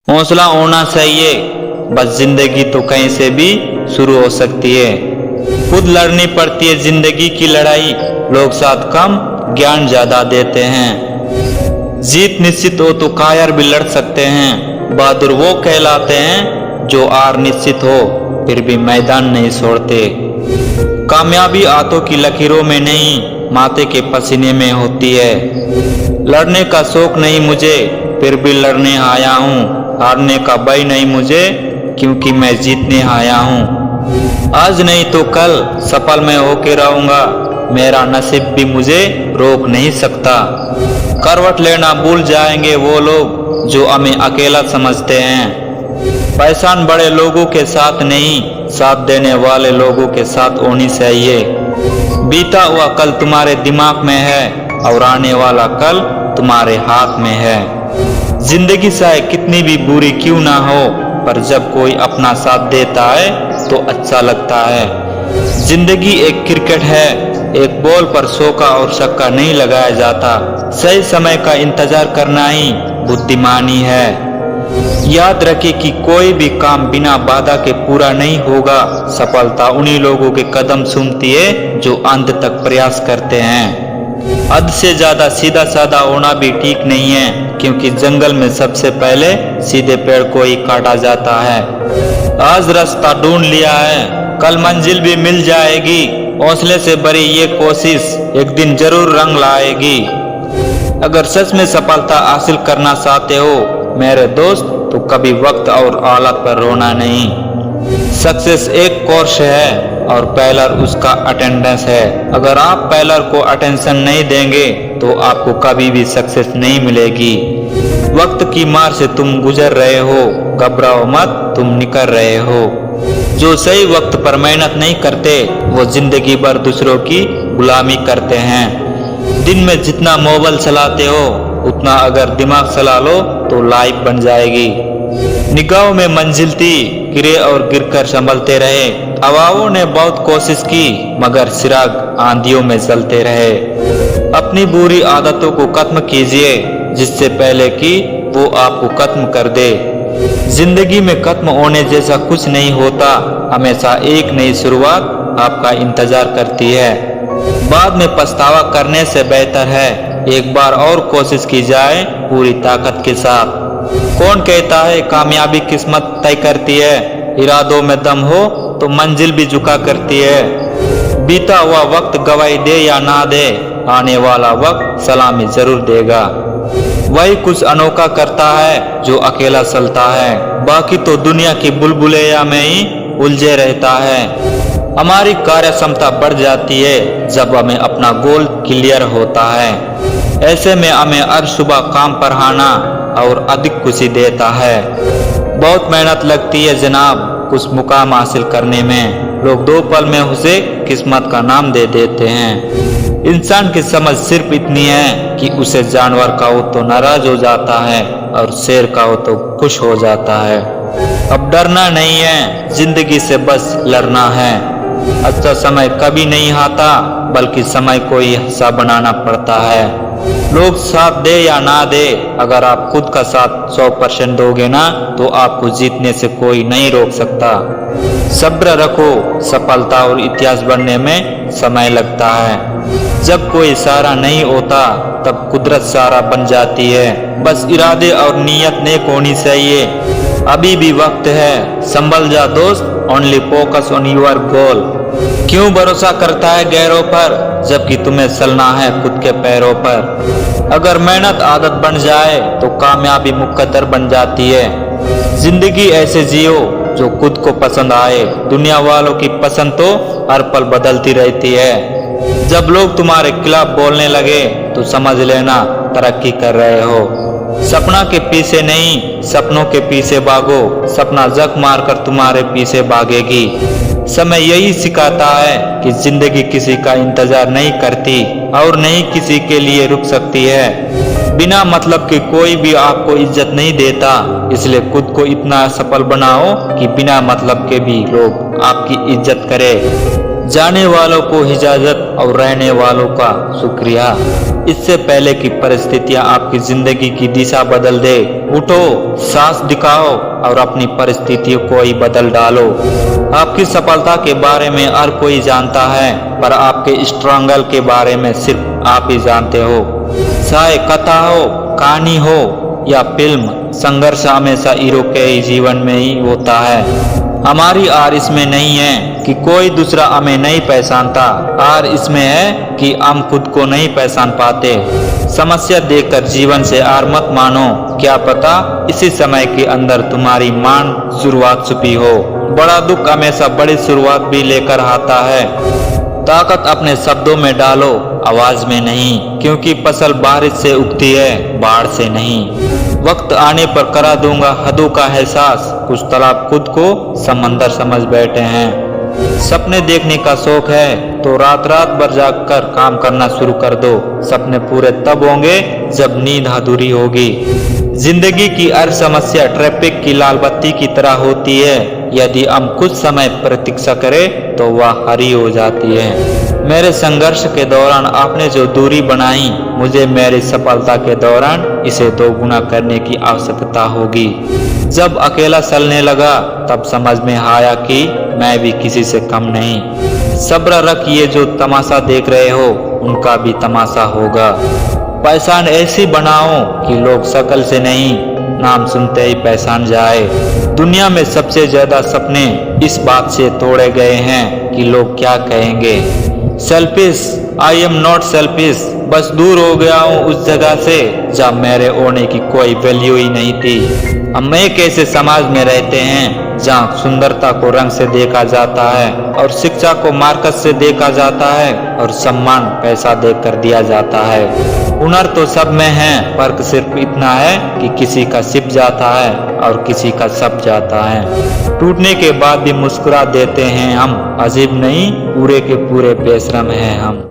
हौसला होना चाहिए, बस जिंदगी तो कहीं से भी शुरू हो सकती है। खुद लड़नी पड़ती है जिंदगी की लड़ाई, लोग साथ कम ज्ञान ज्यादा देते हैं। जीत निश्चित हो तो कायर भी लड़ सकते हैं, बहादुर वो कहलाते हैं जो हार निश्चित हो फिर भी मैदान नहीं छोड़ते। कामयाबी हाथों की लकीरों में नहीं, माथे के पसीने में होती है। लड़ने का शौक नहीं मुझे, फिर भी लड़ने आया हूँ। हारने का भय नहीं मुझे, क्योंकि मैं जीतने आया हूँ। आज नहीं तो कल सफल मैं होके रहूंगा, मेरा नसीब भी मुझे रोक नहीं सकता। करवट लेना भूल जाएंगे वो लोग जो हमें अकेला समझते हैं। पहचान बड़े लोगों के साथ नहीं, साथ देने वाले लोगों के साथ होनी चाहिए। बीता हुआ कल तुम्हारे दिमाग में है और आने वाला कल तुम्हारे हाथ में है। जिंदगी चाहे कितनी भी बुरी क्यों ना हो, पर जब कोई अपना साथ देता है तो अच्छा लगता है। जिंदगी एक क्रिकेट है, एक बॉल पर चौका और छक्का नहीं लगाया जाता। सही समय का इंतजार करना ही बुद्धिमानी है। याद रखे कि कोई भी काम बिना बाधा के पूरा नहीं होगा। सफलता उन्हीं लोगों के कदम चूमती है जो अंत तक प्रयास करते हैं। हद से ज्यादा सीधा साधा होना भी ठीक नहीं है, क्योंकि जंगल में सबसे पहले सीधे पेड़ को ही काटा जाता है। आज रास्ता ढूंढ लिया है, कल मंजिल भी मिल जाएगी। हौसले से भरी ये कोशिश एक दिन जरूर रंग लाएगी। अगर सच में सफलता हासिल करना चाहते हो मेरे दोस्त, तो कभी वक्त और हालत पर रोना नहीं। सक्सेस एक कोर्स है और फेलर उसका अटेंडेंस है। अगर आप फेलर को अटेंशन नहीं देंगे तो आपको कभी भी सक्सेस नहीं मिलेगी। वक्त की मार से तुम गुजर रहे हो, घबराओ मत, तुम निकल रहे हो। जो सही वक्त पर मेहनत नहीं करते वो जिंदगी भर दूसरों की गुलामी करते हैं। दिन में जितना मोबाइल चलाते हो उतना अगर दिमाग चला लो तो लाइफ बन जाएगी। निगाहों में मंजिल थी, गिरे और गिरकर संभलते रहे। हवाओं ने बहुत कोशिश की मगर चिराग आंधियों में जलते रहे। अपनी बुरी आदतों को खत्म कीजिए, जिससे पहले कि वो आपको खत्म कर दे। जिंदगी में खत्म होने जैसा कुछ नहीं होता, हमेशा एक नई शुरुआत आपका इंतजार करती है। बाद में पछतावा करने से बेहतर है एक बार और कोशिश की जाए पूरी ताकत के साथ। कौन कहता है कामयाबी किस्मत तय करती है, इरादों में दम हो तो मंजिल भी झुका करती है। बीता हुआ वक्त गवाही दे या ना दे, आने वाला वक्त सलामी जरूर देगा। वही कुछ अनोखा करता है जो अकेला चलता है, बाकी तो दुनिया की बुलबुलैया में ही उलझे रहता है। हमारी कार्य क्षमता बढ़ जाती है जब हमें अपना गोल क्लियर होता है। ऐसे में हमें हर सुबह काम पर आना और अधिक खुशी देता है। बहुत मेहनत लगती है जनाब कुछ मुकाम हासिल करने में, लोग 2 पल में उसे किस्मत का नाम दे देते हैं। इंसान की समझ सिर्फ इतनी है कि उसे जानवर का हो तो नाराज हो जाता है और शेर का हो तो खुश हो जाता है। अब डरना नहीं है, जिंदगी से बस लड़ना है। अच्छा समय कभी नहीं आता, बल्कि समय को ही हिस्सा बनाना पड़ता है। लोग साथ दे या ना दे, अगर आप खुद का साथ 100% दोगे ना तो आपको जीतने से कोई नहीं रोक सकता। सब्र रखो, सफलता और इतिहास बनने में समय लगता है। जब कोई सहारा नहीं होता तब कुदरत सहारा बन जाती है। बस इरादे और नीयत नेक होनी चाहिए। अभी भी वक्त है, संभल जा दोस्त, only focus on your goal. क्यों भरोसा करता है गैरों पर जबकि तुम्हें चलना है खुद के पैरों पर। अगर मेहनत आदत बन जाए तो कामयाबी मुकद्दर बन जाती है। जिंदगी ऐसे जियो जो खुद को पसंद आए, दुनिया वालों की पसंद तो हर पल बदलती रहती है। जब लोग तुम्हारे खिलाफ बोलने लगे तो समझ लेना तरक्की कर रहे हो। सपना के पीछे नहीं, सपनों के पीछे भागो। सपना जग मारकर तुम्हारे पीछे भागेगी। समय यही सिखाता है कि जिंदगी किसी का इंतजार नहीं करती और नहीं किसी के लिए रुक सकती है। बिना मतलब के कोई भी आपको इज्जत नहीं देता, इसलिए खुद को इतना सफल बनाओ कि बिना मतलब के भी लोग आपकी इज्जत करें। जाने वालों को इजाजत और रहने वालों का शुक्रिया। इससे पहले कि परिस्थितियां आपकी जिंदगी की दिशा बदल दे, उठो, साहस दिखाओ और अपनी परिस्थितियों को ही बदल डालो। आपकी सफलता के बारे में हर कोई जानता है, पर आपके स्ट्रगल के बारे में सिर्फ आप ही जानते हो। चाहे कथा हो, कहानी हो या फिल्म, संघर्ष हमेशा हीरो के ही जीवन में ही होता है। हमारी हार इसमें नहीं है कि कोई दूसरा हमें नहीं पहचानता, हार इसमें है कि हम खुद को नहीं पहचान पाते। समस्या देखकर जीवन से हार मत मानो, क्या पता इसी समय के अंदर तुम्हारी मान शुरुआत छुपी हो। बड़ा दुख हमेशा बड़ी शुरुआत भी लेकर आता है। ताकत अपने शब्दों में डालो, आवाज में नहीं, क्योंकि फसल बारिश से उगती है, बाढ़ से नहीं। वक्त आने पर करा दूंगा हदों का एहसास, कुछ तालाब खुद को समंदर समझ बैठे हैं। सपने देखने का शौक है तो रात रात भर जागकर काम करना शुरू कर दो। सपने पूरे तब होंगे जब नींद अधूरी होगी। जिंदगी की हर समस्या ट्रैफिक की लाल बत्ती की तरह होती है, यदि हम कुछ समय प्रतीक्षा करें तो वह हरी हो जाती है। मेरे संघर्ष के दौरान आपने जो दूरी बनाई, मुझे मेरी सफलता के दौरान इसे दोगुना करने की आवश्यकता होगी। जब अकेला चलने लगा तब समझ में आया कि मैं भी किसी से कम नहीं। सब्र रखिए, जो तमाशा देख रहे हो उनका भी तमाशा होगा। पहचान ऐसी बनाओ कि लोग शक्ल से नहीं, नाम सुनते ही पहचान जाए। दुनिया में सबसे ज्यादा सपने इस बात से तोड़े गए हैं कि लोग क्या कहेंगे। Selfish, I am not selfish, बस दूर हो गया हूँ उस जगह से जब मेरे होने की कोई वैल्यू ही नहीं थी। हम एक ऐसे समाज में रहते हैं जहाँ सुंदरता को रंग से देखा जाता है और शिक्षा को मार्कस से देखा जाता है और सम्मान पैसा देकर दिया जाता है। हुनर तो सब में है, फर्क सिर्फ इतना है कि किसी का छिप जाता है और किसी का छप जाता है। टूटने के बाद भी मुस्कुरा देते हैं हम, अजीब नहीं, पूरे के पूरे बेशरम हैं हम।